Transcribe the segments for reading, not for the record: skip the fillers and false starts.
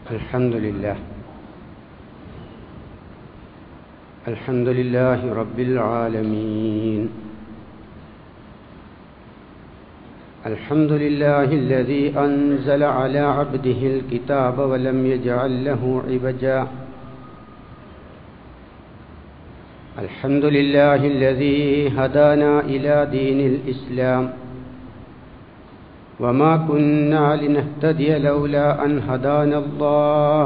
الحمد لله رب العالمين. الحمد لله الذي أنزل على عبده الكتاب ولم يجعل له عوجا. الحمد لله الذي هدانا إلى دين الإسلام وما كنا لنهتدي لولا أن هدانا الله.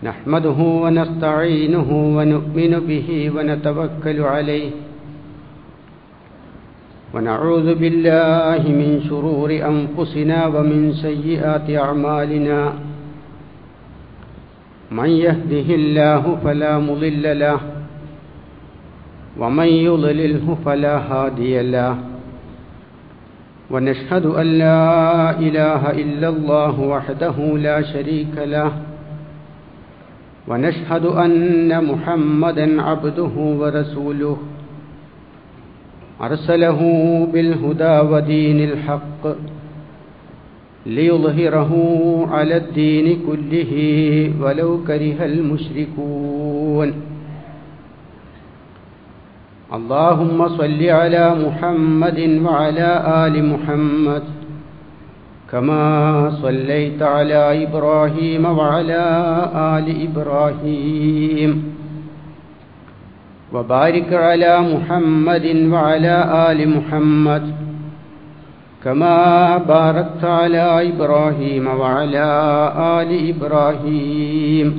نحمده ونستعينه ونؤمن به ونتوكل عليه ونعوذ بالله من شرور أنفسنا ومن سيئات أعمالنا. من يهده الله فلا مضل له ومن يضلله فلا هادي له. ونشهد أن لا إله إلا الله وحده لا شريك له. ونشهد أن محمدا عبده ورسوله أرسله بالهدى ودين الحق ليظهره على الدين كله ولو كره المشركون. اللهم صل على محمد وعلى آل محمد كما صليت على إبراهيم وعلى آل إبراهيم. وبارك على محمد وعلى آل محمد كما باركت على إبراهيم وعلى آل إبراهيم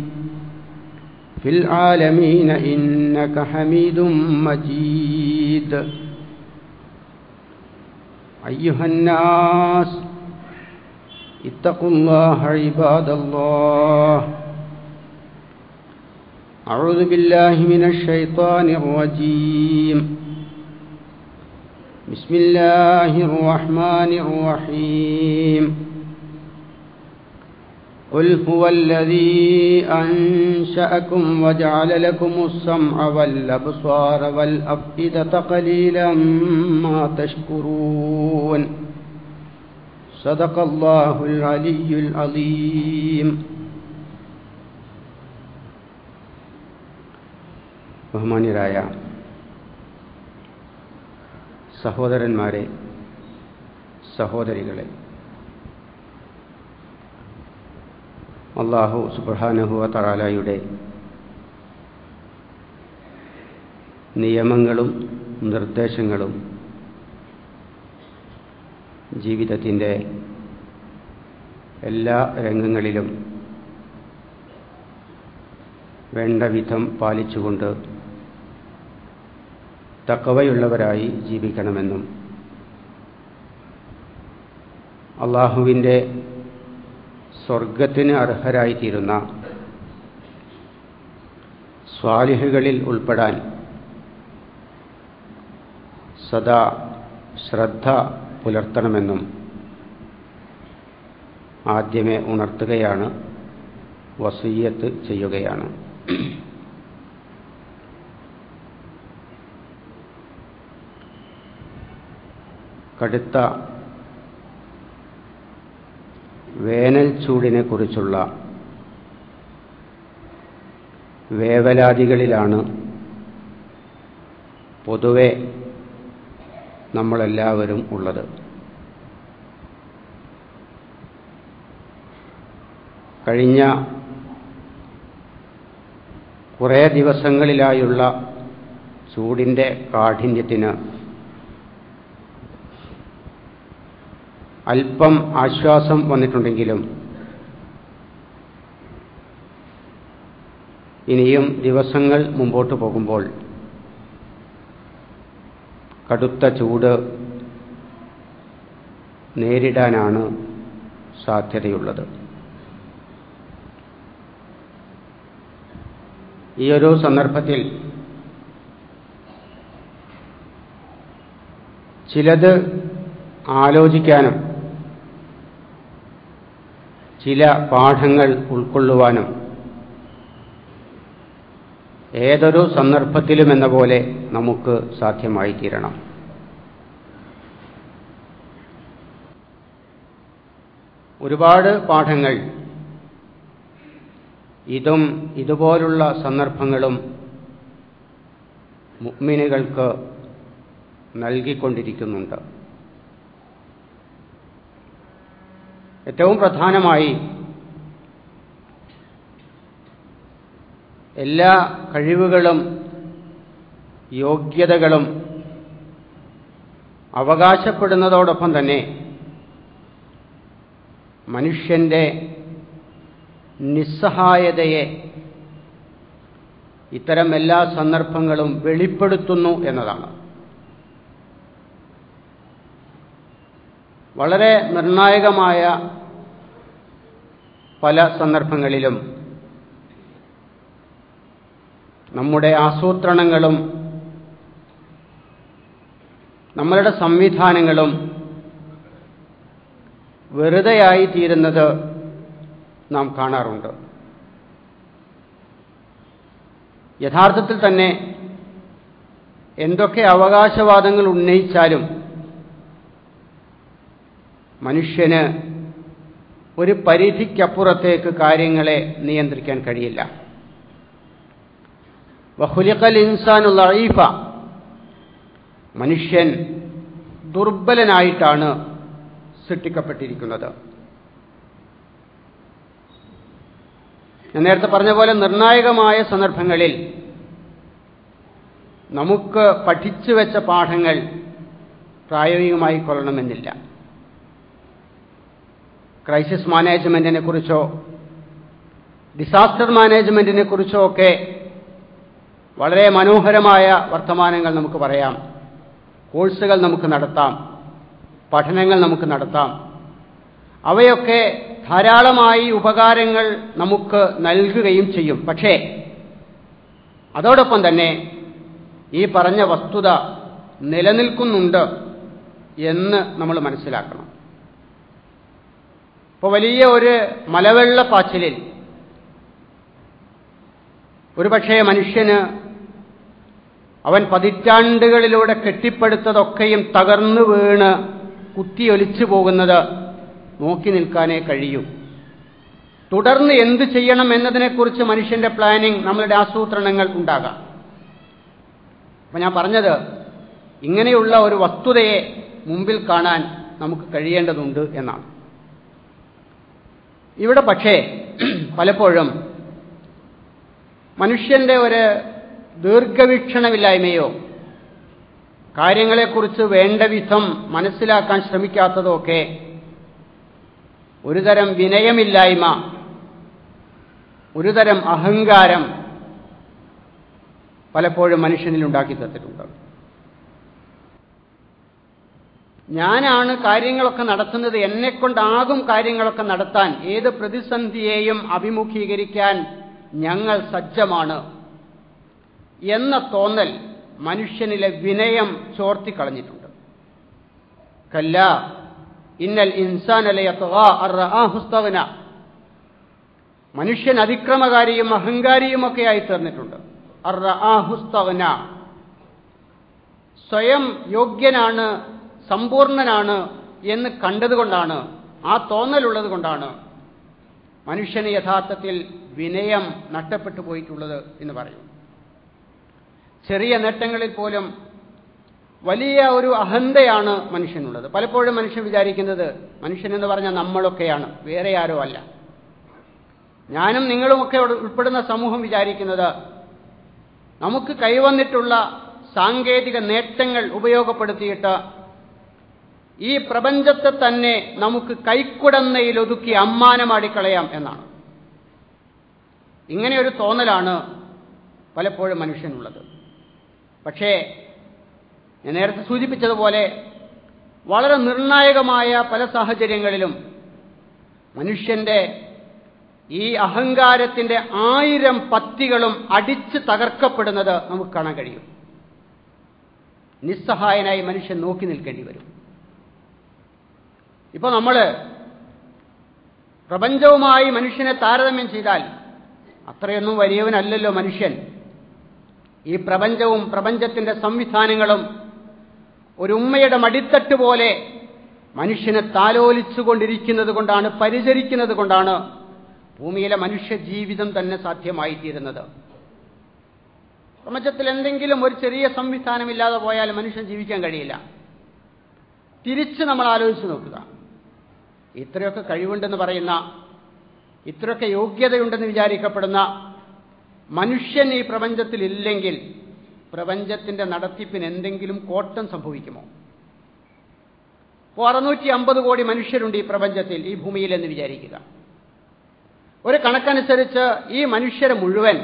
في العالمين إنك حميد مجيد. أيها الناس اتقوا الله عباد الله. أعوذ بالله من الشيطان الرجيم. بسم الله الرحمن الرحيم. قل هو الذي أنشأكم وجعل لكم السمع والأبصار والأفئدة قليلا ما تشكرون. صدق الله العلي العظيم. ബഹുമാന്യരായ സഹോദരന്മാരെ, സഹോദരികളെ, അല്ലാഹു സുബ്ഹാനഹു വ തആലയുടെ നിയമങ്ങളും നിർദ്ദേശങ്ങളും ജീവിതത്തിൻ്റെ എല്ലാ രംഗങ്ങളിലും വേണ്ട വിധം പാലിച്ചുകൊണ്ട് തഖ്വയുള്ളവരായി ജീവിക്കണമെന്നും അല്ലാഹുവിൻ്റെ സ്വർഗത്തിന് അർഹരായിത്തീരുന്ന സ്വാലിഹുകളിൽ ഉൾപ്പെടാൻ സദാ ശ്രദ്ധ പുലർത്തണമെന്നും ആദ്യമേ ഉണർത്തുകയാണ്, വസിയ്യത്ത് ചെയ്യുകയാണ്. കടുത്ത വേനൽ ചൂടിനെ കുറിച്ചുള്ള വേവലാതികളിലാണ് പൊതുവെ നമ്മളെല്ലാവരും ഉള്ളത്. കഴിഞ്ഞ കുറേ ദിവസങ്ങളിലായുള്ള ചൂടിൻ്റെ കാഠിന്യത്തിന് അല്പം ആശ്വാസം വന്നിട്ടുണ്ടെങ്കിലും ഇനിയും ദിവസങ്ങൾ മുമ്പോട്ട് പോകുമ്പോൾ കടുത്ത ചൂട് നേരിടാനാണ് സാധ്യതയുള്ളത്. ഈയൊരു സന്ദർഭത്തിൽ ചിലത് ആലോചിക്കാനും ചില പാഠങ്ങൾ ഉൾക്കൊള്ളുവാനും ഏതൊരു സന്ദർഭത്തിലുമെന്ന പോലെ നമുക്ക് സാധ്യമായിത്തീരണം. ഒരുപാട് പാഠങ്ങൾ ഇതും ഇതുപോലുള്ള സന്ദർഭങ്ങളും മുഅ്മിനുകൾക്ക് നൽകിക്കൊണ്ടിരിക്കുന്നുണ്ട്. ഏറ്റവും പ്രധാനമായി എല്ലാ കഴിവുകളും യോഗ്യതകളും അവകാശപ്പെടുന്നതോടൊപ്പം തന്നെ മനുഷ്യന്റെ നിസ്സഹായതയെ ഇത്തരം എല്ലാ സന്ദർഭങ്ങളും വെളിപ്പെടുത്തുന്നു എന്നതാണ്. വളരെ നിർണായകമായ പല സന്ദർഭങ്ങളിലും നമ്മുടെ ആസൂത്രണങ്ങളും നമ്മളുടെ സംവിധാനങ്ങളും വെറുതെയായി തീരുന്നത് നാം കാണാറുണ്ട്. യഥാർത്ഥത്തിൽ തന്നെ എന്തൊക്കെ അവകാശവാദങ്ങൾ ഉന്നയിച്ചാലും മനുഷ്യന് ഒരു പരിധിക്കപ്പുറത്തേക്ക് കാര്യങ്ങളെ നിയന്ത്രിക്കാൻ കഴിയില്ല. വഖുലിഖൽ ഇൻസാനു ദഈഫ, മനുഷ്യൻ ദുർബലനായിട്ടാണ് സൃഷ്ടിക്കപ്പെട്ടിരിക്കുന്നത്. ഞാൻ നേരത്തെ പറഞ്ഞ പോലെ നിർണായകമായ സന്ദർഭങ്ങളിൽ നമുക്ക് പഠിച്ചു വെച്ച പാഠങ്ങൾ പ്രായോഗികമായി കൊള്ളണമെന്നില്ല. ക്രൈസിസ് മാനേജ്മെന്റിനെ കുറിച്ചോ ഡിസാസ്റ്റർ മാനേജ്മെന്റിനെ കുറിച്ചോ ഒക്കെ വളരെ മനോഹരമായ വർത്തമാനങ്ങൾ നമുക്ക് പറയാം. കോഴ്സുകൾ നമുക്ക് നടത്താം, പഠനങ്ങൾ നമുക്ക് നടത്താം. അവയൊക്കെ ധാരാളമായി ഉപകാരങ്ങൾ നമുക്ക് നൽകുകയും ചെയ്യും. പക്ഷേ അതോടൊപ്പം തന്നെ ഈ പറഞ്ഞ വസ്തുത നിലനിൽക്കുന്നുണ്ട് എന്ന് നമ്മൾ മനസ്സിലാക്കണം. ഇപ്പോൾ വലിയ ഒരു മലവെള്ളപ്പാച്ചിലിൽ ഒരുപക്ഷേ മനുഷ്യന് അവൻ പതിറ്റാണ്ടുകളിലൂടെ കെട്ടിപ്പടുത്തതൊക്കെയും തകർന്നു വീണ് കുത്തിയൊലിച്ചു പോകുന്നത് നോക്കി നിൽക്കാനേ കഴിയൂ. തുടർന്ന് എന്ത് ചെയ്യണം എന്നതിനെക്കുറിച്ച് മനുഷ്യന്റെ പ്ലാനിംഗ്, നമ്മളുടെ ആസൂത്രണങ്ങൾ ഉണ്ടാകാം. അപ്പം ഞാൻ പറഞ്ഞത്, ഇങ്ങനെയുള്ള ഒരു വസ്തുതയെ മുമ്പിൽ കാണാൻ നമുക്ക് കഴിയേണ്ടതുണ്ട് എന്നാണ്. ഇവിടെ പക്ഷേ പലപ്പോഴും മനുഷ്യന്റെ ഒരു ദീർഘവീക്ഷണമില്ലായ്മയോ കാര്യങ്ങളെക്കുറിച്ച് വേണ്ട വിധം മനസ്സിലാക്കാൻ ശ്രമിക്കാത്തതോ ഒക്കെ ഒരുതരം വിനയമില്ലായ്മ, ഒരുതരം അഹങ്കാരം പലപ്പോഴും മനുഷ്യനിൽ ഉണ്ടാക്കി തന്നിട്ടുണ്ട്. ഞാനാണ് കാര്യങ്ങളൊക്കെ നടത്തുന്നത്, എന്നെക്കൊണ്ടാകും കാര്യങ്ങളൊക്കെ നടത്താൻ, ഏത് പ്രതിസന്ധിയെയും അഭിമുഖീകരിക്കാൻ ഞങ്ങൾ സജ്ജമാണ് എന്ന തോന്നൽ മനുഷ്യനിലെ വിനയം ചോർത്തിക്കളഞ്ഞിട്ടുണ്ട്. കല്ലാ ഇന്നൽ ഇൻസാന ലയത്ഗാ അർആഹു ഇസ്തഗ്ന, മനുഷ്യൻ അതിക്രമകാരിയും അഹങ്കാരിയുമൊക്കെയായി തീർന്നിട്ടുണ്ട്. അർആഹു ഇസ്തഗ്ന, സ്വയം യോഗ്യനാണ്, സമ്പൂർണനാണ് എന്ന് കണ്ടതുകൊണ്ടാണ്, ആ തോന്നലുള്ളത് കൊണ്ടാണ് മനുഷ്യന് യഥാർത്ഥത്തിൽ വിനയം നഷ്ടപ്പെട്ടു പോയിട്ടുള്ളത് എന്ന് പറയും. ചെറിയ നേട്ടങ്ങളിൽ പോലും വലിയ ഒരു അഹന്തയാണ് മനുഷ്യനുള്ളത്. പലപ്പോഴും മനുഷ്യൻ വിചാരിക്കുന്നത് മനുഷ്യനെന്ന് പറഞ്ഞാൽ നമ്മളൊക്കെയാണ്, വേറെ ആരോ അല്ല. ഞാനും നിങ്ങളുമൊക്കെ ഉൾപ്പെടുന്ന സമൂഹം വിചാരിക്കുന്നത് നമുക്ക് കൈവന്നിട്ടുള്ള സാങ്കേതിക നേട്ടങ്ങൾ ഉപയോഗപ്പെടുത്തിയിട്ട് ഈ പ്രപഞ്ചത്തെ തന്നെ നമുക്ക് കൈക്കുടന്നയിലൊതുക്കി അമ്മാനമാടിക്കളയാം എന്നാണ്. ഇങ്ങനെയൊരു തോന്നലാണ് പലപ്പോഴും മനുഷ്യനുള്ളത്. പക്ഷേ ഞാൻ നേരത്തെ സൂചിപ്പിച്ചതുപോലെ വളരെ നിർണായകമായ പല സാഹചര്യങ്ങളിലും മനുഷ്യന്റെ ഈ അഹങ്കാരത്തിന്റെ 1000 പത്തികളും അടിച്ച് തകർക്കപ്പെടുന്നത് നമുക്ക് കാണാൻ കഴിയും. നിസ്സഹായനായി മനുഷ്യൻ നോക്കി നിൽക്കേണ്ടി വരും. ഇപ്പോൾ നമ്മൾ പ്രപഞ്ചവുമായി മനുഷ്യനെ താരതമ്യം ചെയ്താൽ അത്രയൊന്നും വലിയവനല്ലല്ലോ മനുഷ്യൻ. ഈ പ്രപഞ്ചവും പ്രപഞ്ചത്തിന്റെ സംവിധാനങ്ങളും ഒരു ഉമ്മയുടെ മടിത്തട്ട് പോലെ മനുഷ്യനെ താലോലിച്ചുകൊണ്ടിരിക്കുന്നത് കൊണ്ടാണ്, പരിചരിക്കുന്നത് കൊണ്ടാണ് ഭൂമിയിലെ മനുഷ്യ ജീവിതം തന്നെ സാധ്യമായിത്തീരുന്നത്. പ്രപഞ്ചത്തിൽ എന്തെങ്കിലും ഒരു ചെറിയ സംവിധാനമില്ലാതെ പോയാൽ മനുഷ്യൻ ജീവിക്കാൻ കഴിയില്ല. തിരിച്ച് നമ്മൾ ആലോചിച്ച് നോക്കുക. ഇത്രയൊക്കെ കഴിവുണ്ടെന്ന് പറയുന്ന, ഇത്രയൊക്കെ യോഗ്യതയുണ്ടെന്ന് വിചാരിക്കപ്പെടുന്ന മനുഷ്യൻ ഈ പ്രപഞ്ചത്തിൽ ഇല്ലെങ്കിൽ പ്രപഞ്ചത്തിന്റെ നടത്തിപ്പിന് എന്തെങ്കിലും കോട്ടം സംഭവിക്കുമോ? 650 കോടി മനുഷ്യരുണ്ട് ഈ പ്രപഞ്ചത്തിൽ, ഈ ഭൂമിയിൽ എന്ന് വിചാരിക്കുക. ഒരു കണക്കനുസരിച്ച് ഈ മനുഷ്യരെ മുഴുവൻ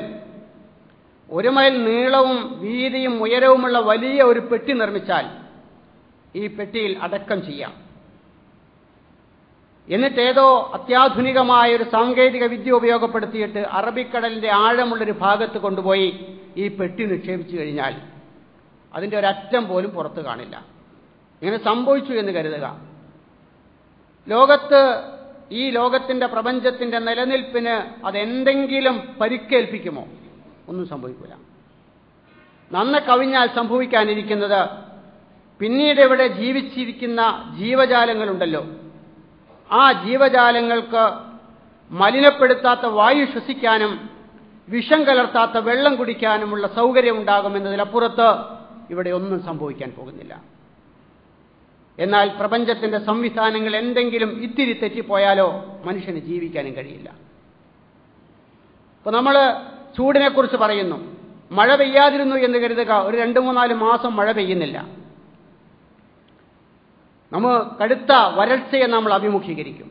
1 മൈൽ നീളവും വീതിയും ഉയരവുമുള്ള വലിയ ഒരു പെട്ടി നിർമ്മിച്ചാൽ ഈ പെട്ടിയിൽ അടക്കം ചെയ്യാം. എന്നിട്ട് ഏതോ അത്യാധുനികമായ ഒരു സാങ്കേതിക വിദ്യ ഉപയോഗപ്പെടുത്തിയിട്ട് അറബിക്കടലിന്റെ ആഴമുള്ളൊരു ഭാഗത്ത് കൊണ്ടുപോയി ഈ പെട്ടി നിക്ഷേപിച്ചു കഴിഞ്ഞാൽ അതിൻ്റെ ഒരറ്റം പോലും പുറത്ത് കാണില്ല. ഇങ്ങനെ സംഭവിച്ചു എന്ന് കരുതുക. ഈ ലോകത്തിന്റെ പ്രപഞ്ചത്തിന്റെ നിലനിൽപ്പിന് അതെന്തെങ്കിലും പരിക്കേൽപ്പിക്കുമോ? ഒന്നും സംഭവിക്കില്ല. നന്നെ കവിഞ്ഞാൽ സംഭവിക്കാനിരിക്കുന്നത്, പിന്നീട് ഇവിടെ ജീവിച്ചിരിക്കുന്ന ജീവജാലങ്ങളുണ്ടല്ലോ, ആ ജീവജാലങ്ങൾക്ക് മലിനപ്പെടുത്താത്ത വായു ശ്വസിക്കാനും വിഷം കലർത്താത്ത വെള്ളം കുടിക്കാനുമുള്ള സൗകര്യം ഉണ്ടാകുമെന്നതിലപ്പുറത്ത് ഇവിടെ ഒന്നും സംഭവിക്കാൻ പോകുന്നില്ല. എന്നാൽ പ്രപഞ്ചത്തിന്റെ സംവിധാനങ്ങൾ എന്തെങ്കിലും ഇത്തിരി തെറ്റിപ്പോയാലോ മനുഷ്യന് ജീവിക്കാനും കഴിയില്ല. ഇപ്പൊ നമ്മൾ ചൂടിനെക്കുറിച്ച് പറയുന്നു. മഴ പെയ്യാതിരുന്നു എന്ന് കരുതുക, ഒരു 2-3-4 മാസം മഴ പെയ്യുന്നില്ല. നമ്മൾ കടുത്ത വരൾച്ചയെ നമ്മൾ അഭിമുഖീകരിക്കും.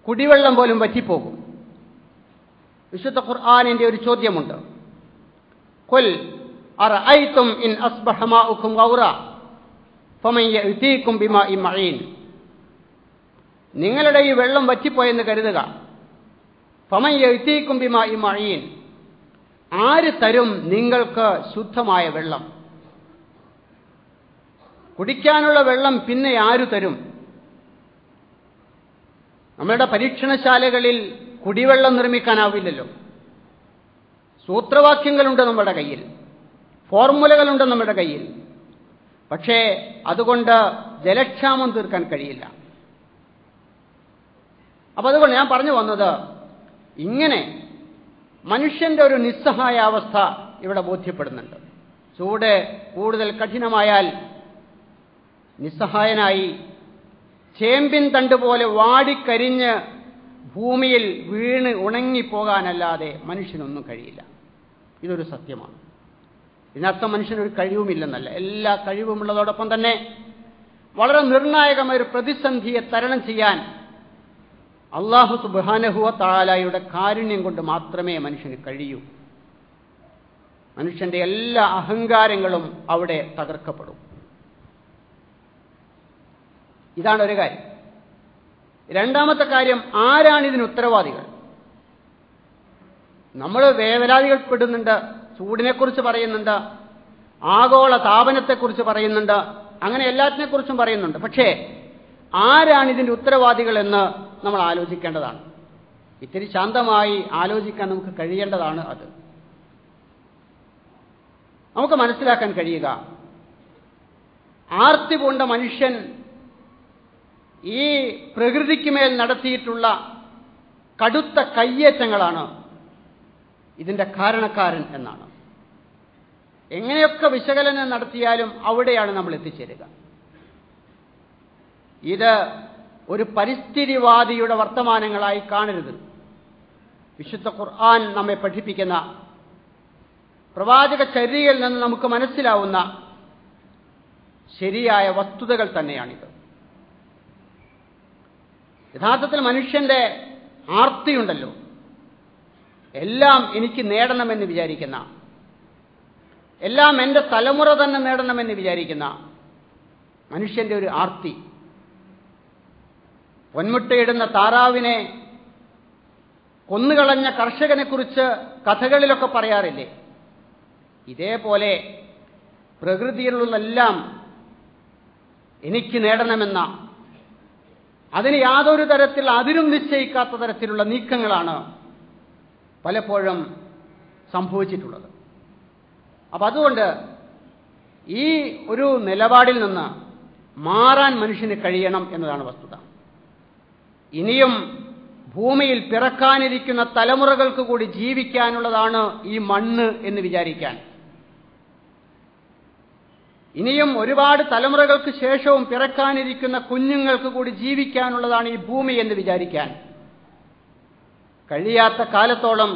കുടിവെള്ളം പോലും വറ്റിപ്പോകും. വിശുദ്ധ ഖുർആനിന്റെ ഒരു ചോദ്യമുണ്ട്. ഖുൽ അറഅയ്തും ഇൻ അസ്ബഹ മാഉകും ഗൗറ ഫമൻ യഅതീകും ബിമാഇൻ മഈൻ. നിങ്ങളുടെ ഈ വെള്ളം വറ്റിപ്പോയെന്ന് കരുതുക. ഫമൻ യഅതീകും ബിമാഇൻ മഈൻ. ആര് തരും നിങ്ങൾക്ക് ശുദ്ധമായ വെള്ളം? കുടിക്കാനുള്ള വെള്ളം പിന്നെ ആരു തരും? നമ്മളുടെ പരീക്ഷണശാലകളിൽ കുടിവെള്ളം നിർമ്മിക്കാനാവില്ലല്ലോ. സൂത്രവാക്യങ്ങളുണ്ട് നമ്മുടെ കയ്യിൽ, ഫോർമുലകളുണ്ട് നമ്മുടെ കയ്യിൽ. പക്ഷേ അതുകൊണ്ട് ജലക്ഷാമം തീർക്കാൻ കഴിയില്ല. അപ്പൊ അതുകൊണ്ട് ഞാൻ പറഞ്ഞു വന്നത്, ഇങ്ങനെ മനുഷ്യന്റെ ഒരു നിസ്സഹായ അവസ്ഥ ഇവിടെ ബോധ്യപ്പെടുന്നുണ്ട്. ചൂട് കൂടുതൽ കഠിനമായാൽ നിസ്സഹായനായി ചേമ്പിൻ തണ്ട് പോലെ വാടിക്കരിഞ്ഞ് ഭൂമിയിൽ വീണ് ഉണങ്ങിപ്പോകാനല്ലാതെ മനുഷ്യനൊന്നും കഴിയില്ല. ഇതൊരു സത്യമാണ്. ഇതിനർത്ഥം മനുഷ്യനൊരു കഴിവുമില്ലെന്നല്ല. എല്ലാ കഴിവുമുള്ളതോടൊപ്പം തന്നെ വളരെ നിർണായകമായ ഒരു പ്രതിസന്ധിയെ തരണം ചെയ്യാൻ അല്ലാഹു സുബ്ഹാനഹു വ തആലയുടെ കാരുണ്യം കൊണ്ട് മാത്രമേ മനുഷ്യന് കഴിയൂ. മനുഷ്യന്റെ എല്ലാ അഹങ്കാരങ്ങളും അവിടെ തകർക്കപ്പെടും. ഇതാണ് ഒരു കാര്യം. രണ്ടാമത്തെ കാര്യം, ആരാണ് ഇതിന് ഉത്തരവാദികൾ? നമ്മൾ വേവലാതികൾപ്പെടുന്നുണ്ട്, ചൂടിനെക്കുറിച്ച് പറയുന്നുണ്ട്, ആഗോള താപനത്തെക്കുറിച്ച് പറയുന്നുണ്ട്, അങ്ങനെ എല്ലാത്തിനെക്കുറിച്ചും പറയുന്നുണ്ട്. പക്ഷേ ആരാണ് ഇതിൻ്റെ ഉത്തരവാദികൾ എന്ന് നമ്മൾ ആലോചിക്കേണ്ടതാണ്. ഇത്തിരി ശാന്തമായി ആലോചിക്കാൻ നമുക്ക് കഴിയേണ്ടതാണ്. അത് നമുക്ക് മനസ്സിലാക്കാൻ കഴിയുക, ആർത്തി പൂണ്ട മനുഷ്യൻ ഈ പ്രകൃതിക്ക് മേൽ നടത്തിയിട്ടുള്ള കടുത്ത കയ്യേറ്റങ്ങളാണ് ഇതിൻ്റെ കാരണക്കാരൻ എന്നാണ്. എങ്ങനെയൊക്കെ വിശകലനം നടത്തിയാലും അവിടെയാണ് നമ്മൾ എത്തിച്ചേരുക. ഇത് ഒരു പരിസ്ഥിതിവാദിയുടെ വർത്തമാനങ്ങളായി കാണരുത്. വിശുദ്ധ ഖുർആൻ നമ്മെ പഠിപ്പിക്കുന്ന, പ്രവാചക ചര്യയിൽ നിന്ന് നമുക്ക് മനസ്സിലാവുന്ന ശരിയായ വസ്തുതകൾ തന്നെയാണിത്. യഥാർത്ഥത്തിൽ മനുഷ്യന്റെ ആർത്തിയുണ്ടല്ലോ, എല്ലാം എനിക്ക് നേടണമെന്ന് വിചാരിക്കുന്ന, എല്ലാം എൻ്റെ തലമുറ തന്നെ നേടണമെന്ന് വിചാരിക്കുന്ന മനുഷ്യന്റെ ഒരു ആർത്തി. പൊന്മുട്ടയിടുന്ന താറാവിനെ കൊന്നുകളഞ്ഞ കർഷകനെക്കുറിച്ച് കഥകളിലൊക്കെ പറയാറില്ലേ? ഇതേപോലെ പ്രകൃതിയിലുള്ളതെല്ലാം എനിക്ക് നേടണമെന്ന, അതിന് യാതൊരു തരത്തിൽ അതിരും നിശ്ചയിക്കാത്ത തരത്തിലുള്ള നീക്കങ്ങളാണ് പലപ്പോഴും സംഭവിച്ചിട്ടുള്ളത്. അപ്പം അതുകൊണ്ട് ഈ ഒരു നിലപാടിൽ നിന്ന് മാറാൻ മനുഷ്യന് കഴിയണം എന്നതാണ് വസ്തുത. ഇനിയും ഭൂമിയിൽ പിറക്കാനിരിക്കുന്ന തലമുറകൾക്ക് കൂടി ജീവിക്കാനുള്ളതാണ് ഈ മണ്ണ് എന്ന് വിചാരിക്കാൻ, ഇനിയും ഒരുപാട് തലമുറകൾക്ക് ശേഷവും പിറക്കാനിരിക്കുന്ന കുഞ്ഞുങ്ങൾക്ക് കൂടി ജീവിക്കാനുള്ളതാണ് ഈ ഭൂമി എന്ന് വിചാരിക്കാൻ കഴിയാത്ത കാലത്തോളം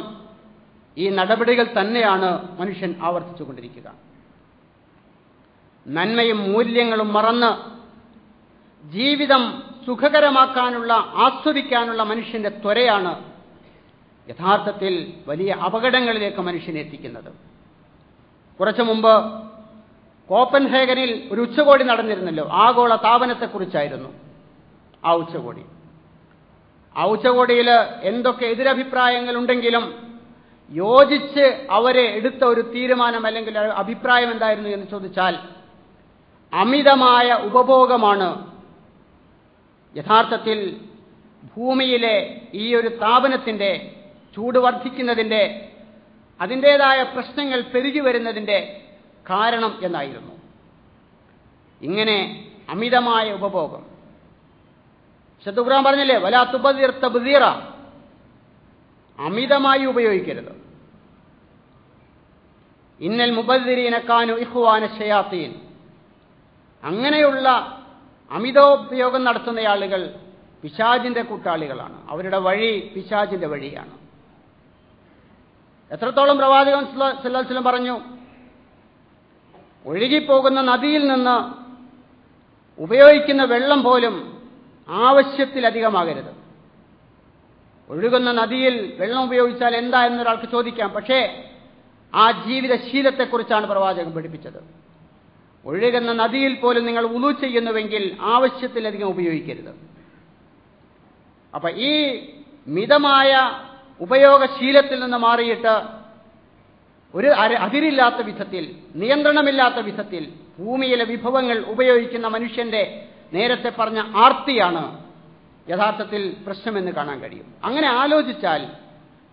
ഈ നടപടികൾ തന്നെയാണ് മനുഷ്യൻ ആവർത്തിച്ചുകൊണ്ടിരിക്കുക. നന്മയും മൂല്യങ്ങളും മറന്ന് ജീവിതം സുഖകരമാക്കാനുള്ള, ആസ്വദിക്കാനുള്ള മനുഷ്യന്റെ ത്വരയാണ് യഥാർത്ഥത്തിൽ വലിയ അപകടങ്ങളിലേക്ക് മനുഷ്യനെ എത്തിക്കുന്നത്. കുറച്ചു മുമ്പ് കോപ്പൻഹേഗനിൽ ഒരു ഉച്ചകോടി നടന്നിരുന്നല്ലോ. ആഗോള താപനത്തെക്കുറിച്ചായിരുന്നു ആ ഉച്ചകോടി. ആ ഉച്ചകോടിയിൽ എന്തൊക്കെ എതിരഭിപ്രായങ്ങളുണ്ടെങ്കിലും യോജിച്ച് അവരെ എടുത്ത ഒരു തീരുമാനം അല്ലെങ്കിൽ അഭിപ്രായം എന്തായിരുന്നു എന്ന് ചോദിച്ചാൽ, അമിതമായ ഉപഭോഗമാണ് യഥാർത്ഥത്തിൽ ഭൂമിയിലെ ഈ ഒരു താപനത്തിൻ്റെ, ചൂട് വർദ്ധിക്കുന്നതിൻ്റെ, അതിൻ്റേതായ പ്രശ്നങ്ങൾ പെരുകി വരുന്നതിൻ്റെ കാരണം എന്നായിരുന്നു. ഇങ്ങനെ അമിതമായ ഉപഭോഗം, വിശുദ്ധ ഖുർആൻ പറഞ്ഞില്ലേ, വലാ തുബദിർ തബ്ദീറ, അമിതമായി ഉപയോഗിക്കരുത്. ഇന്നൽ മുബദ്ദിരീന കാനു ഇഖ്വാന ശയാത്തീൻ, അങ്ങനെയുള്ള അമിതോപയോഗം നടത്തുന്ന ആളുകൾ പിശാചിന്റെ കൂട്ടാളികളാണ്. അവരുടെ വഴി പിശാചിന്റെ വഴിയാണ്. എത്രത്തോളം പ്രവാചകൻ സല്ലല്ലാഹു അലൈഹി വസല്ലം പറഞ്ഞു, ഒഴുകിപ്പോകുന്ന നദിയിൽ നിന്ന് ഉപയോഗിക്കുന്ന വെള്ളം പോലും ആവശ്യത്തിലധികമാകരുത്. ഒഴുകുന്ന നദിയിൽ വെള്ളം ഉപയോഗിച്ചാൽ എന്താ എന്നൊരാൾക്ക് ചോദിക്കാം. പക്ഷേ ആ ജീവിതശീലത്തെക്കുറിച്ചാണ് പ്രവാചകൻ പഠിപ്പിച്ചത്. ഒഴുകുന്ന നദിയിൽ പോലും നിങ്ങൾ വുളു ചെയ്യുന്നുവെങ്കിൽ ആവശ്യത്തിലധികം ഉപയോഗിക്കരുത്. അപ്പൊ ഈ മിതമായ ഉപയോഗശീലത്തിൽ നിന്ന് മാറിയിട്ട് ഒരു അതിരില്ലാത്ത വിധത്തിൽ, നിയന്ത്രണമില്ലാത്ത വിധത്തിൽ ഭൂമിയിലെ വിഭവങ്ങൾ ഉപയോഗിക്കുന്ന മനുഷ്യന്റെ നേരത്തെ പറഞ്ഞ ആർത്തിയാണ് യഥാർത്ഥത്തിൽ പ്രശ്നമെന്ന് കാണാൻ കഴിയും. അങ്ങനെ ആലോചിച്ചാൽ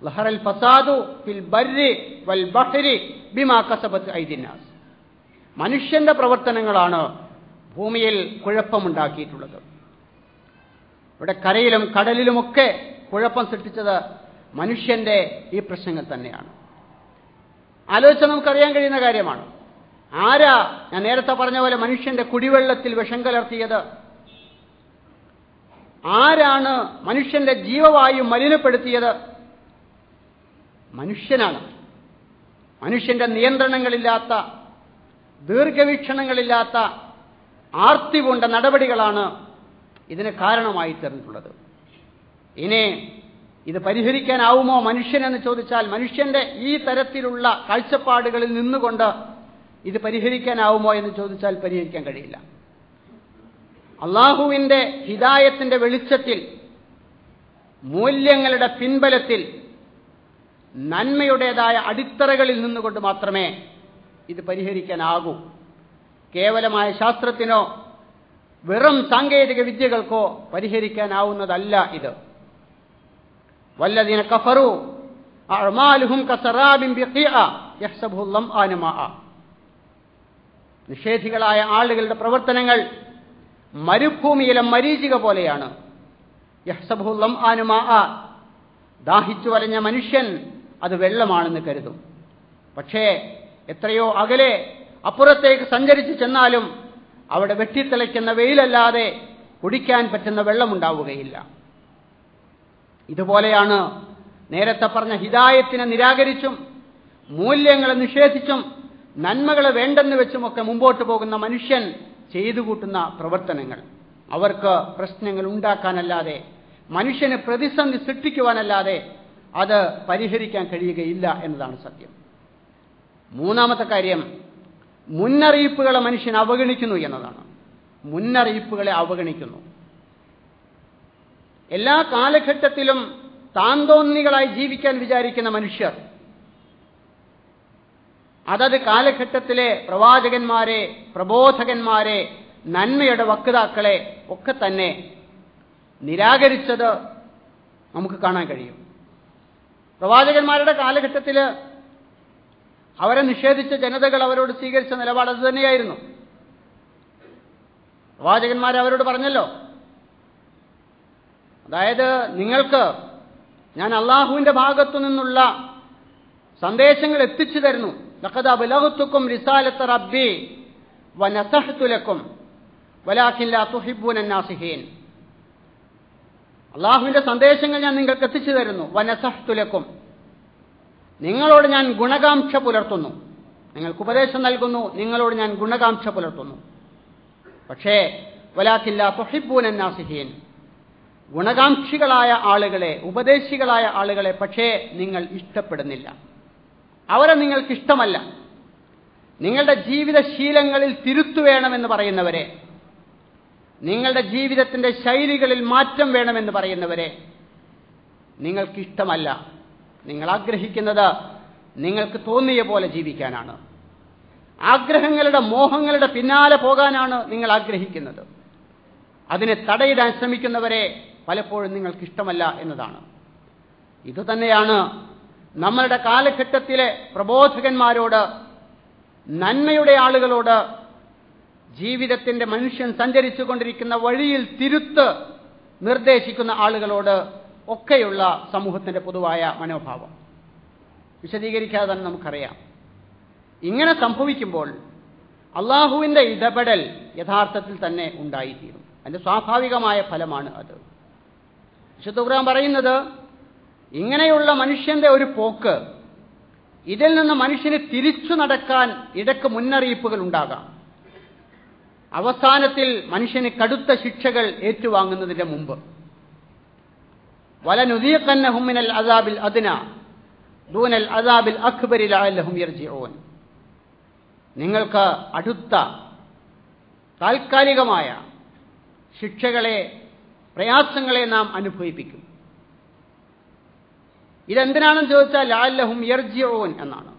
ലഹറൽ ഫസാദു ഫിൽ ബർരി വൽ ബഹരി ബിമാ കസബത് ഐദിന്നാസ്, മനുഷ്യന്റെ പ്രവർത്തനങ്ങളാണ് ഭൂമിയിൽ കുഴപ്പമുണ്ടാക്കിയിട്ടുള്ളത്. ഇവിടെ കരയിലും കടലിലുമൊക്കെ കുഴപ്പം സൃഷ്ടിച്ചത് മനുഷ്യന്റെ ഈ പ്രശ്നങ്ങൾ തന്നെയാണ്. ആലോചിച്ചാൽ നമുക്കറിയാൻ കഴിയുന്ന കാര്യമാണ്. ആരാ ഞാൻ നേരത്തെ പറഞ്ഞ പോലെ മനുഷ്യന്റെ കുടിവെള്ളത്തിൽ വിഷം കലർത്തിയത്? ആരാണ് മനുഷ്യന്റെ ജീവവായു മലിനപ്പെടുത്തിയത്? മനുഷ്യനാണ്. മനുഷ്യന്റെ നിയന്ത്രണങ്ങളില്ലാത്ത, ദീർഘവീക്ഷണങ്ങളില്ലാത്ത, ആർത്തി കൊണ്ട നടപടികളാണ് ഇതിന് കാരണമായി തീർന്നിട്ടുള്ളത്. ഇനി ഇത് പരിഹരിക്കാനാവുമോ മനുഷ്യനെന്ന് ചോദിച്ചാൽ, മനുഷ്യന്റെ ഈ തരത്തിലുള്ള കാഴ്ചപ്പാടുകളിൽ നിന്നുകൊണ്ട് ഇത് പരിഹരിക്കാനാവുമോ എന്ന് ചോദിച്ചാൽ പരിഹരിക്കാൻ കഴിയില്ല. അള്ളാഹുവിന്റെ ഹിദായത്തിന്റെ വെളിച്ചത്തിൽ, മൂല്യങ്ങളുടെ പിൻബലത്തിൽ, നന്മയുടേതായ അടിത്തറകളിൽ നിന്നുകൊണ്ട് മാത്രമേ ഇത് പരിഹരിക്കാനാകൂ. കേവലമായ ശാസ്ത്രത്തിനോ വെറും സാങ്കേതിക വിദ്യകൾക്കോ പരിഹരിക്കാനാവുന്നതല്ല ഇത്. വല്ലദീന കഫറു അഅ്മാലുഹും കസറാബിൻ ബിഖിഅ യഹ്സബുഹു ളംആനു മാഅ, നിഷേധികളായ ആളുകളുടെ പ്രവർത്തനങ്ങൾ മരുഭൂമിയിലെ മരീചിക പോലെയാണ്. യഹ്സബുഹു ളംആനു മാഅ, ദാഹിച്ചു വലഞ്ഞ മനുഷ്യൻ അത് വെള്ളമാണെന്ന് കരുതും. പക്ഷേ എത്രയോ അകലെ അപ്പുറത്തേക്ക് സഞ്ചരിച്ച് ചെന്നാലും അവിടെ വെട്ടിത്തിളയ്ക്കുന്ന വെയിലല്ലാതെ കുടിക്കാൻ പറ്റുന്ന വെള്ളമുണ്ടാവുകയില്ല. ഇതുപോലെയാണ് നേരത്തെ പറഞ്ഞ ഹിദായത്തിനെ നിരാകരിച്ചും മൂല്യങ്ങളെ നിഷേധിച്ചും നന്മകളെ വേണ്ടെന്ന് വെച്ചുമൊക്കെ മുമ്പോട്ട് പോകുന്ന മനുഷ്യൻ ചെയ്തു കൂട്ടുന്ന പ്രവർത്തനങ്ങൾ അവർക്ക് പ്രശ്നങ്ങൾ ഉണ്ടാക്കാനല്ലാതെ, മനുഷ്യന് പ്രതിസന്ധി സൃഷ്ടിക്കുവാനല്ലാതെ അത് പരിഹരിക്കാൻ കഴിയുകയില്ല എന്നതാണ് സത്യം. മൂന്നാമത്തെ കാര്യം, മുന്നറിയിപ്പുകളെ മനുഷ്യൻ അവഗണിക്കുന്നു എന്നതാണ്. മുന്നറിയിപ്പുകളെ അവഗണിക്കുന്നു. എല്ലാ കാലഘട്ടത്തിലും താന്തോന്നികളായി ജീവിക്കാൻ വിചാരിക്കുന്ന മനുഷ്യർ അതത് കാലഘട്ടത്തിലെ പ്രവാചകന്മാരെ, പ്രബോധകന്മാരെ, നന്മയുടെ വക്താക്കളെ ഒക്കെ തന്നെ നിരാകരിച്ചത് നമുക്ക് കാണാൻ കഴിയും. പ്രവാചകന്മാരുടെ കാലഘട്ടത്തിൽ അവരെ നിഷേധിച്ച ജനതകൾ അവരോട് സ്വീകരിച്ച നിലപാട് അത് തന്നെയായിരുന്നു. പ്രവാചകന്മാർ അവരോട് പറഞ്ഞല്ലോ, അതായത് നിങ്ങൾക്ക് ഞാൻ അള്ളാഹുവിന്റെ ഭാഗത്തു നിന്നുള്ള സന്ദേശങ്ങൾ എത്തിച്ചു തരുന്നു. ലഖദ് അബ്ലഗ്തുക്കും റിസാലത്ത റബ്ബി വനസഹ്തു ലക്കും വലാകിൻ ലാ തുഹിബ്ബൂന നാസിഹീൻ. അള്ളാഹുവിന്റെ സന്ദേശങ്ങൾ ഞാൻ നിങ്ങൾക്ക് എത്തിച്ചു തരുന്നു. വനസഹ്തു ലക്കും, നിങ്ങളോട് ഞാൻ ഗുണകാംക്ഷ പുലർത്തുന്നു, നിങ്ങൾക്ക് ഉപദേശം നൽകുന്നു, നിങ്ങളോട് ഞാൻ ഗുണകാംക്ഷ പുലർത്തുന്നു. പക്ഷേ വലാകിൻ ലാ തുഹിബ്ബൂന നാസിഹീൻ, ഗുണകാംക്ഷികളായ ആളുകളെ, ഉപദേശികളായ ആളുകളെ പക്ഷേ നിങ്ങൾ ഇഷ്ടപ്പെടുന്നില്ല, അവരെ നിങ്ങൾക്ക് ഇഷ്ടമല്ല. നിങ്ങളുടെ ജീവിതശീലങ്ങളിൽ തിരുത്തു വേണമെന്ന് പറയുന്നവരെ, നിങ്ങളുടെ ജീവിതത്തിന്റെ ശൈലികളിൽ മാറ്റം വേണമെന്ന് പറയുന്നവരെ നിങ്ങൾക്കിഷ്ടമല്ല. നിങ്ങൾ ആഗ്രഹിക്കുന്നത് നിങ്ങൾക്ക് തോന്നിയ പോലെ ജീവിക്കാനാണ്. ആഗ്രഹങ്ങളുടെ, മോഹങ്ങളുടെ പിന്നാലെ പോകാനാണ് നിങ്ങൾ ആഗ്രഹിക്കുന്നത്. അതിനെ തടയിടാൻ ശ്രമിക്കുന്നവരെ പലപ്പോഴും നിങ്ങൾക്കിഷ്ടമല്ല എന്നതാണ്. ഇതുതന്നെയാണ് നമ്മളുടെ കാലഘട്ടത്തിലെ പ്രബോധകന്മാരോട്, നന്മയുടെ ആളുകളോട്, ജീവിതത്തിന്റെ മനുഷ്യൻ സഞ്ചരിച്ചു കൊണ്ടിരിക്കുന്ന വഴിയിൽ തിരുത്ത് നിർദ്ദേശിക്കുന്ന ആളുകളോട് ഒക്കെയുള്ള സമൂഹത്തിന്റെ പൊതുവായ മനോഭാവം. വിശദീകരിക്കാതെ തന്നെ നമുക്കറിയാം. ഇങ്ങനെ സംഭവിക്കുമ്പോൾ അള്ളാഹുവിന്റെ ഇടപെടൽ യഥാർത്ഥത്തിൽ തന്നെ ഉണ്ടായിത്തീരും. അതിന്റെ സ്വാഭാവികമായ ഫലമാണ് അത്. വിശുദ്ധ ഖുർആൻ പറയുന്നത്, ഇങ്ങനെയുള്ള മനുഷ്യന്റെ ഒരു പോക്ക്, ഇതിൽ നിന്ന് മനുഷ്യന് തിരിച്ചു നടക്കാൻ ഇടയ്ക്ക് മുന്നറിയിപ്പുകൾ ഉണ്ടാകാം. അവസാനത്തിൽ മനുഷ്യന് കടുത്ത ശിക്ഷകൾ ഏറ്റുവാങ്ങുന്നതിന്റെ മുമ്പ് വലനുദീഖന്നഹും മിനൽ അദാബിൽ അദ്നാ ദൂനൽ അദാബിൽ അക്ബരി ലഅല്ലഹും യർജിഊൻ, നിങ്ങൾക്ക് അടുത്ത താൽക്കാലികമായ ശിക്ഷകളെ, പ്രയാസങ്ങളെ നാം അനുഭവിപ്പിക്കും. ഇതെന്തിനാണെന്ന് ചോദിച്ചാൽ ലഅല്ലഹും യർജിഊൻ എന്നാണ്,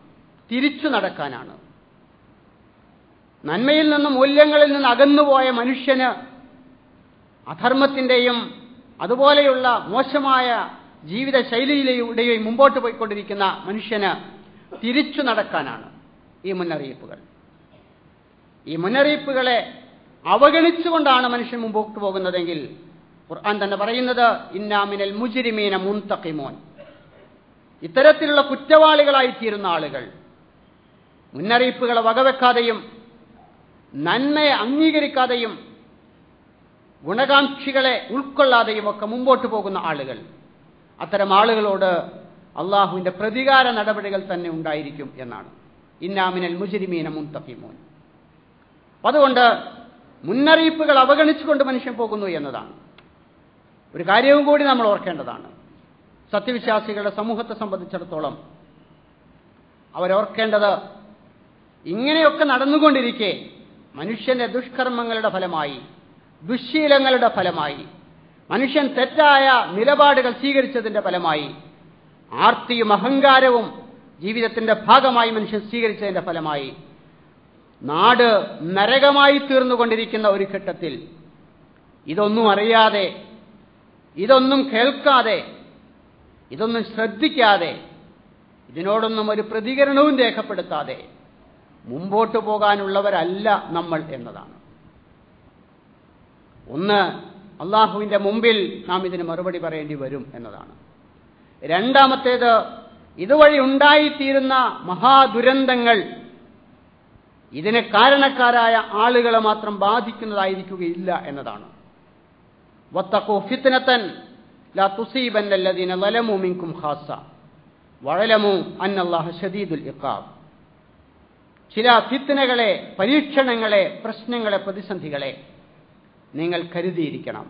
തിരിച്ചു നടക്കാനാണ്. നന്മയിൽ നിന്നും മൂല്യങ്ങളിൽ നിന്ന് അകന്നുപോയ മനുഷ്യന്, അധർമ്മത്തിന്റെയും അതുപോലെയുള്ള മോശമായ ജീവിത ശൈലിയിലൂടെയും മുമ്പോട്ട് പോയിക്കൊണ്ടിരിക്കുന്ന മനുഷ്യന് തിരിച്ചു നടക്കാനാണ് ഈ മുന്നറിയിപ്പുകൾ. ഈ മുന്നറിയിപ്പുകളെ അവഗണിച്ചുകൊണ്ടാണ് മനുഷ്യൻ മുമ്പോട്ട് പോകുന്നതെങ്കിൽ ഖുർആൻ തന്നെ പറയുന്നത്, ഇന്നാ മിനൽ മുജ്രിമീന മുൻതഖിമൂൻ, ഇത്തരത്തിലുള്ള കുറ്റവാളികളായിത്തീരുന്ന ആളുകൾ മുന്നറിയിപ്പുകളെ വകവെക്കാതെയും നന്മയെ അംഗീകരിക്കാതെയും ഗുണകാംക്ഷികളെ ഉൾക്കൊള്ളാതെയും ഒക്കെ മുമ്പോട്ട് പോകുന്ന ആളുകൾ, അത്തരം ആളുകളോട് അള്ളാഹുവിന്റെ പ്രതികാര നടപടികൾ തന്നെ ഉണ്ടായിരിക്കും എന്നാണ്. ഇന്നാ മിനൽ മുജ്രിമീന മുൻതഖിമൂൻ. അതുകൊണ്ട് മുന്നറിയിപ്പുകൾ അവഗണിച്ചുകൊണ്ട് മനുഷ്യൻ പോകുന്നു എന്നതാണ്. ഒരു കാര്യവും കൂടി നമ്മൾ ഓർക്കേണ്ടതാണ്. സത്യവിശ്വാസികളുടെ സമൂഹത്തെ സംബന്ധിച്ചിടത്തോളം അവരോർക്കേണ്ടത്, ഇങ്ങനെയൊക്കെ നടന്നുകൊണ്ടിരിക്കെ മനുഷ്യന്റെ ദുഷ്കർമ്മങ്ങളുടെ ഫലമായി, ദുശ്ശീലങ്ങളുടെ ഫലമായി, മനുഷ്യൻ തെറ്റായ നിലപാടുകൾ സ്വീകരിച്ചതിന്റെ ഫലമായി, ആർത്തിയും അഹങ്കാരവും ജീവിതത്തിന്റെ ഭാഗമായി മനുഷ്യൻ സ്വീകരിച്ചതിന്റെ ഫലമായി നാട് നരകമായി തീർന്നുകൊണ്ടിരിക്കുന്ന ഒരു ഘട്ടത്തിൽ ഇതൊന്നും അറിയാതെ, ഇതൊന്നും കേൾക്കാതെ, ഇതൊന്നും ശ്രദ്ധിക്കാതെ, ഇതിനോടൊന്നും ഒരു പ്രതികരണവും രേഖപ്പെടുത്താതെ മുമ്പോട്ട് പോകാനുള്ളവരല്ല നമ്മൾ എന്നതാണ്. ഒന്ന്, അള്ളാഹുവിന്റെ മുമ്പിൽ നാം ഇതിന് മറുപടി പറയേണ്ടി വരും എന്നതാണ്. രണ്ടാമത്തേത്, ഇതുവഴി ഉണ്ടായിത്തീരുന്ന മഹാദുരന്തങ്ങൾ ഇതിന് കാരണക്കാരായ ആളുകളെ മാത്രം ബാധിക്കുന്നതായിരിക്കുകയില്ല എന്നതാണ്. വത്തഖൂ ഫിത്നതൻ ലാ തുസീബന്ന അല്ലദീന ളലമൂ മിൻകും ഖാസ്സ വഅലമൂ അന്നല്ലാഹ ശദീദുൽ ഇഖാബ്. ചില ഫിത്നകളെ, പരീക്ഷണങ്ങളെ, പ്രശ്നങ്ങളെ, പ്രതിസന്ധികളെ നിങ്ങൾ കരുതിയിരിക്കണം.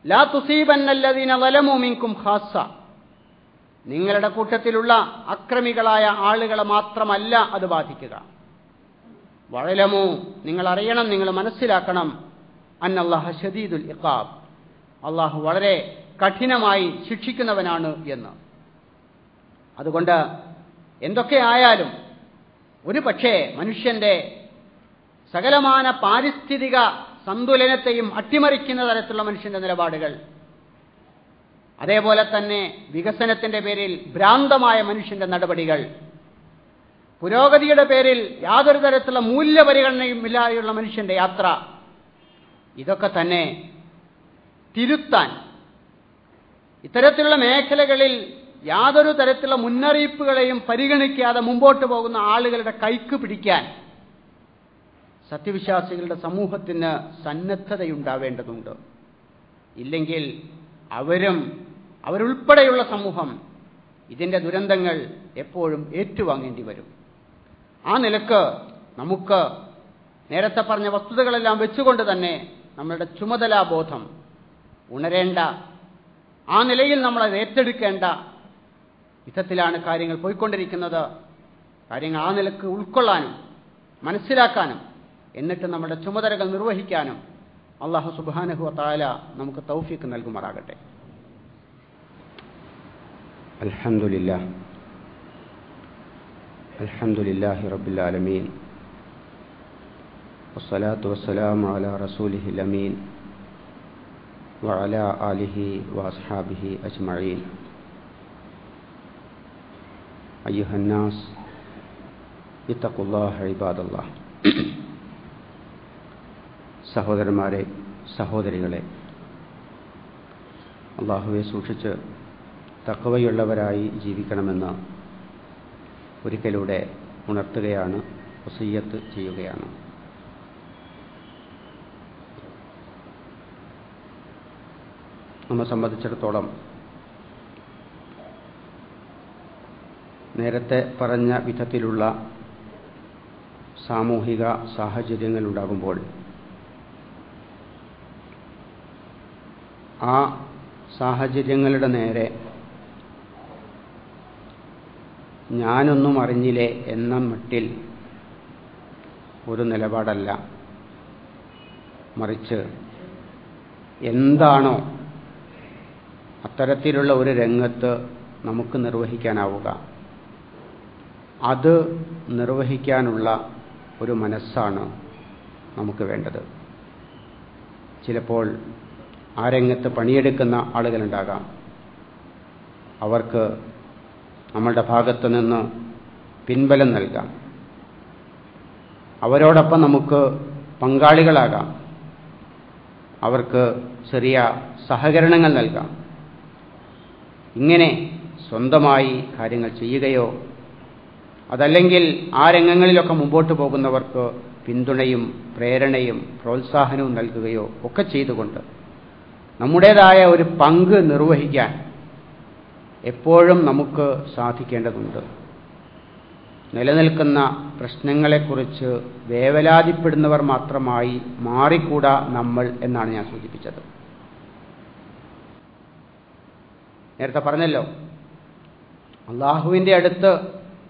ലാ തുസീബന്ന അല്ലദീന ളലമൂ മിൻകും ഖാസ്സ, നിങ്ങളുടെ കൂട്ടത്തിലുള്ള അക്രമികളായ ആളുകളെ മാത്രമല്ല അത് ബാധിക്കുക. വഅലമൂ, നിങ്ങൾ അറിയണം, നിങ്ങൾ മനസ്സിലാക്കണം, അന്നല്ലാഹ ശദീദുൽ ഇഖാബ്, അള്ളാഹു വളരെ കഠിനമായി ശിക്ഷിക്കുന്നവനാണ് എന്ന്. അതുകൊണ്ട് എന്തൊക്കെ ആയാലും ഒരു പക്ഷേ മനുഷ്യന്റെ സകലമാന പാരിസ്ഥിതിക സന്തുലനത്തെയും അട്ടിമറിക്കുന്ന തരത്തിലുള്ള മനുഷ്യന്റെ നിലപാടുകൾ, അതേപോലെ തന്നെ വികസനത്തിന്റെ പേരിൽ ഭ്രാന്തമായ മനുഷ്യന്റെ നടപടികൾ, പുരോഗതിയുടെ പേരിൽ യാതൊരു തരത്തിലുള്ള മൂല്യപരിഗണനയും ഇല്ലാതെയുള്ള മനുഷ്യന്റെ യാത്ര, ഇതൊക്കെ തന്നെ തിരുത്താൻ ഇത്തരത്തിലുള്ള മേഖലകളിൽ യാതൊരു തരത്തിലുള്ള മുന്നറിയിപ്പുകളെയും പരിഗണിക്കാതെ മുമ്പോട്ട് പോകുന്ന ആളുകളുടെ കൈക്ക് പിടിക്കാൻ സത്യവിശ്വാസികളുടെ സമൂഹത്തിന് സന്നദ്ധതയുണ്ടാവേണ്ടതുണ്ട്. ഇല്ലെങ്കിൽ അവരുൾപ്പെടെയുള്ള സമൂഹം ഇതിൻ്റെ ദുരന്തങ്ങൾ എപ്പോഴും ഏറ്റുവാങ്ങേണ്ടി വരും. ആ നിലക്ക് നമുക്ക് നേരത്തെ പറഞ്ഞ വസ്തുതകളെല്ലാം വെച്ചുകൊണ്ട് തന്നെ നമ്മളുടെ ചുമതലാബോധം ഉണരേണ്ട, ആ നിലയിൽ നമ്മൾ അത് ഏറ്റെടുക്കേണ്ട വിധത്തിലാണ് കാര്യങ്ങൾ പോയിക്കൊണ്ടിരിക്കുന്നത്. കാര്യങ്ങൾ ആ നിലക്ക് ഉൾക്കൊള്ളാനും മനസ്സിലാക്കാനും എന്നിട്ട് നമ്മുടെ ചുമതലകൾ നിർവഹിക്കാനും അല്ലാഹു സുബ്ഹാനഹു വ തആല നമുക്ക് തൗഫീഖ് നൽകുമാറാകട്ടെ. അൽഹംദുലില്ലാഹി റബ്ബിൽ ആലമീൻ വസ്സലാത്തു വസ്സലാമു അലാ റസൂലിഹിൽ അമീൻ വഅലാ ആലിഹി വഅസ്ഹാബിഹി അജ്മഈൻ. അയ്യുഹന്നാസ് ഇത്തഖുല്ലാഹ ഇബാദല്ലാഹ്. സഹോദരന്മാരെ, സഹോദരികളെ, അല്ലാഹുവെ സൂക്ഷിച്ച് തഖ്വയുള്ളവരായി ജീവിക്കണമെന്ന് ഒരിക്കലൂടെ ഉണർത്തുകയാണ്, വസിയ്യത്ത് ചെയ്യുകയാണ്. നമ്മെ സംബന്ധിച്ചിടത്തോളം നേരത്തെ പറഞ്ഞ വിധത്തിലുള്ള സാമൂഹിക സാഹചര്യങ്ങൾ ഉണ്ടാകുമ്പോൾ ആ സാഹചര്യങ്ങളുടെ നേരെ ഞാനൊന്നും അറിഞ്ഞില്ലേ എന്ന മട്ടിൽ ഒരു നിലപാടല്ല, മറിച്ച് എന്താണോ അത്തരത്തിലുള്ള ഒരു രംഗത്ത് നമുക്ക് നിർവഹിക്കാനാവുക അത് നിർവഹിക്കാനുള്ള ഒരു മനസ്സാണ് നമുക്ക് വേണ്ടത്. ചിലപ്പോൾ ആ രംഗത്ത് പണിയെടുക്കുന്ന ആളുകളുണ്ടാകാം. അവർക്ക് നമ്മളുടെ ഭാഗത്തു നിന്ന് പിൻബലം നൽകാം, അവരോടൊപ്പം നമുക്ക് പങ്കാളികളാകാം, അവർക്ക് ചെറിയ സഹകരണങ്ങൾ നൽകാം. ഇങ്ങനെ സ്വന്തമായി കാര്യങ്ങൾ ചെയ്യുകയോ അതല്ലെങ്കിൽ ആ രംഗങ്ങളിലൊക്കെ മുമ്പോട്ട് പോകുന്നവർക്ക് പിന്തുണയും പ്രേരണയും പ്രോത്സാഹനവും നൽകുകയോ ഒക്കെ ചെയ്തുകൊണ്ട് നമ്മുടേതായ ഒരു പങ്ക് നിർവഹിക്കാൻ എപ്പോഴും നമുക്ക് സാധിക്കേണ്ടതുണ്ട്. നിലനിൽക്കുന്ന പ്രശ്നങ്ങളെക്കുറിച്ച് വേവലാതിപ്പെടുന്നവർ മാത്രമായി മാറിക്കൂടാ നമ്മൾ എന്നാണ് ഞാൻ സൂചിപ്പിച്ചത്. നേരത്തെ പറഞ്ഞല്ലോ, അള്ളാഹുവിൻ്റെ അടുത്ത്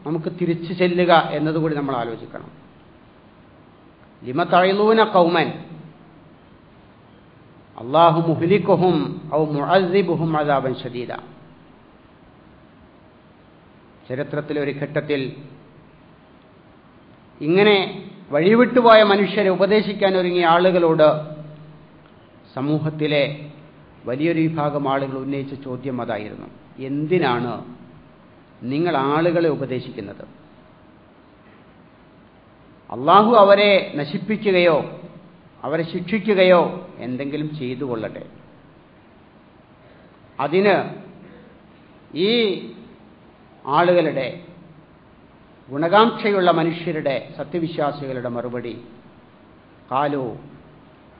നമുക്ക് തിരിച്ചു ചെല്ലുക എന്നതുകൂടി നമ്മൾ ആലോചിക്കണം. ലിമ തഅലൂന ഖൗമൻ അല്ലാഹു മുഹ്ലികുഹും ഔ മുഅസ്സിബുഹും അദാബൻ ശദീദ. ചരിത്രത്തിലെ ഒരു ഘട്ടത്തിൽ ഇങ്ങനെ വഴിവിട്ടുപോയ മനുഷ്യരെ ഉപദേശിക്കാൻ ഒരുങ്ങിയ ആളുകളോട് സമൂഹത്തിലെ വലിയൊരു വിഭാഗം ആളുകൾ ഉന്നയിച്ച ചോദ്യം അതായിരുന്നു: എന്തിനാണ് നിങ്ങൾ ആളുകളെ ഉപദേശിക്കുന്നത്? അള്ളാഹു അവരെ നശിപ്പിക്കുകയോ അവരെ ശിക്ഷിക്കുകയോ എന്തെങ്കിലും ചെയ്തു കൊള്ളട്ടെ. അതിന് ഈ ആളുകളുടെ ഗുണകാംക്ഷയുള്ള മനുഷ്യരുടെ സത്യവിശ്വാസികളുടെ മറുപടി ഖാലൂ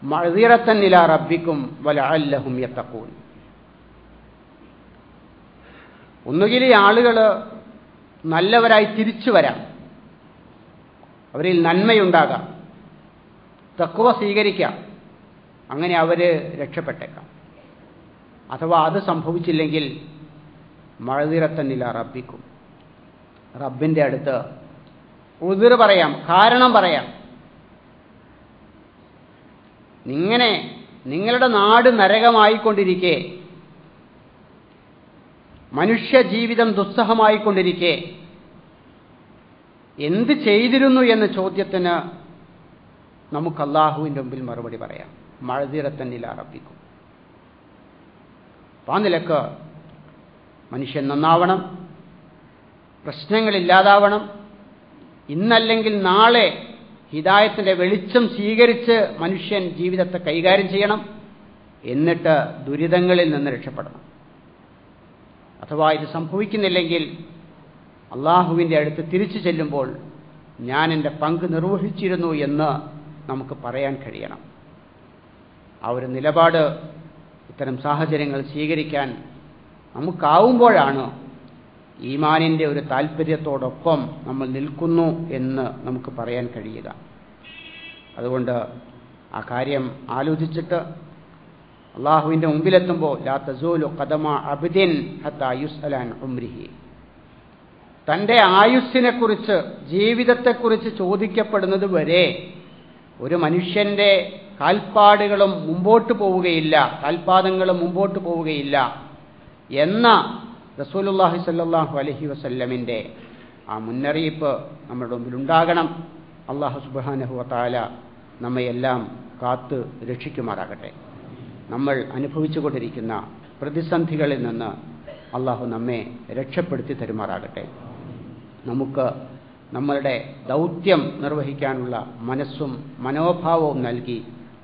മഅ്ദിറത്തൻ ഇലാ റബ്ബിക്കും വലഅല്ലഹും യത്തഖൂൻ. ഒന്നുകിൽ ഈ ആളുകൾ നല്ലവരായി തിരിച്ചു വരാം, അവരിൽ നന്മയുണ്ടാകാം, തഖ്വ സ്വീകരിക്കാം, അങ്ങനെ അവർ രക്ഷപ്പെട്ടേക്കാം. അഥവാ അത് സംഭവിച്ചില്ലെങ്കിൽ മഅ്ദിറത്തൻ ഇലാ റബ്ബിക്കും, റബ്ബിൻ്റെ അടുത്ത് ഉദ്ർ പറയാം, കാരണം പറയാം. നിങ്ങളുടെ നാട് നരകമായിക്കൊണ്ടിരിക്കെ, മനുഷ്യ ജീവിതം ദുസ്സഹമായിക്കൊണ്ടിരിക്കെ എന്ത് ചെയ്തിരുന്നു എന്ന ചോദ്യത്തിന് നമുക്ക് അല്ലാഹുവിൻ്റെ മുമ്പിൽ മറുപടി പറയാം: മഅ്ദിറത്തൻ ഇലാ റബ്ബിക്കും. ആ നിലക്ക് മനുഷ്യൻ നന്നാവണം, പ്രശ്നങ്ങളില്ലാതാവണം. ഇന്നല്ലെങ്കിൽ നാളെ ഹിദായത്തിന്റെ വെളിച്ചം സ്വീകരിച്ച് മനുഷ്യൻ ജീവിതത്തെ കൈകാര്യം ചെയ്യണം. എന്നിട്ട് ദുരിതങ്ങളിൽ നിന്ന് രക്ഷപ്പെടണം. അഥവാ ഇത് സംഭവിക്കുന്നില്ലെങ്കിൽ അള്ളാഹുവിൻ്റെ അടുത്ത് തിരിച്ചു ചെല്ലുമ്പോൾ ഞാൻ എൻ്റെ പങ്ക് നിർവഹിച്ചിരുന്നു എന്ന് നമുക്ക് പറയാൻ കഴിയണം. ആ ഒരു നിലപാട് ഇത്തരം സാഹചര്യങ്ങൾ സ്വീകരിക്കാൻ നമുക്കാവുമ്പോഴാണ് ഈമാനിൻ്റെ ഒരു താല്പര്യത്തോടൊപ്പം നമ്മൾ നിൽക്കുന്നു എന്ന് നമുക്ക് പറയാൻ കഴിയുക. അതുകൊണ്ട് ആ കാര്യം ആലോചിച്ചിട്ട് അള്ളാഹുവിൻ്റെ മുമ്പിലെത്തുമ്പോൾ ലാ തസൂലു ഖദമ അബ്ദിൻ ഹത്താ യുസ്അല അൻ ഉംരിഹി, തൻ്റെ ആയുസ്സിനെക്കുറിച്ച് ജീവിതത്തെക്കുറിച്ച് ചോദിക്കപ്പെടുന്നത് വരെ ഒരു മനുഷ്യൻ്റെ കാൽപ്പാടുകളും മുമ്പോട്ട് പോവുകയില്ല, കാൽപാദങ്ങളും മുമ്പോട്ട് പോവുകയില്ല എന്ന റസൂലുള്ളാഹി സ്വല്ലല്ലാഹു അലൈഹി വസല്ലമിൻ്റെ ആ മുന്നറിയിപ്പ് നമ്മുടെ മുമ്പിലുണ്ടാകണം. അല്ലാഹു സുബ്ഹാനഹു വ തആല നമ്മയെല്ലാം കാത്ത് രക്ഷിക്കുമാറാകട്ടെ. നമ്മൾ അനുഭവിച്ചുകൊണ്ടിരിക്കുന്ന പ്രതിസന്ധികളിൽ നിന്ന് അല്ലാഹു നമ്മെ രക്ഷപ്പെടുത്തി തരുമാറാകട്ടെ. നമുക്ക് നമ്മളുടെ ദൗത്യം നിർവഹിക്കാനുള്ള മനസ്സും മനോഭാവവും നൽകി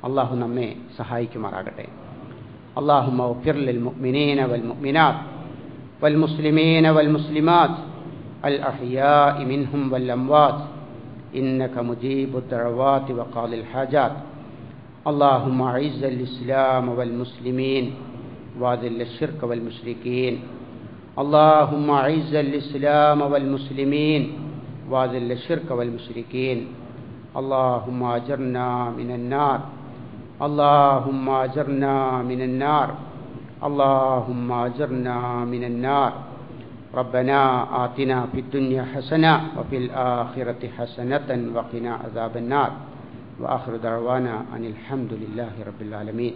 അല്ലാഹു നമ്മെ സഹായിക്കുമാറാകട്ടെ. അല്ലാഹുമ്മ ഗ്ഫിർ ലിൽ മുഅ്മിനീന വൽ മുഅ്മിനാത്ത് വൽ മുസ്ലിമീന വൽ മുസ്ലിമാത്ത് അൽ അഹ്യാഇ മിൻഹും വൽ അംവാത്ത് ഇന്നക മുജീബുദ് ദഅവാതി വഖാദിൽ ഹാജാത്ത്. اللهم أعز الإسلام والمسلمين وأذل الشرك والمشركين. اللهم أعز الإسلام والمسلمين وأذل الشرك والمشركين. اللهم أجرنا من النار. اللهم أجرنا من النار. اللهم أجرنا من النار. ربنا آتنا في الدنيا حسنة وفي الآخرة حسنة وقنا عذاب النار. وآخر دعوانا أن الحمد لله رب العالمين.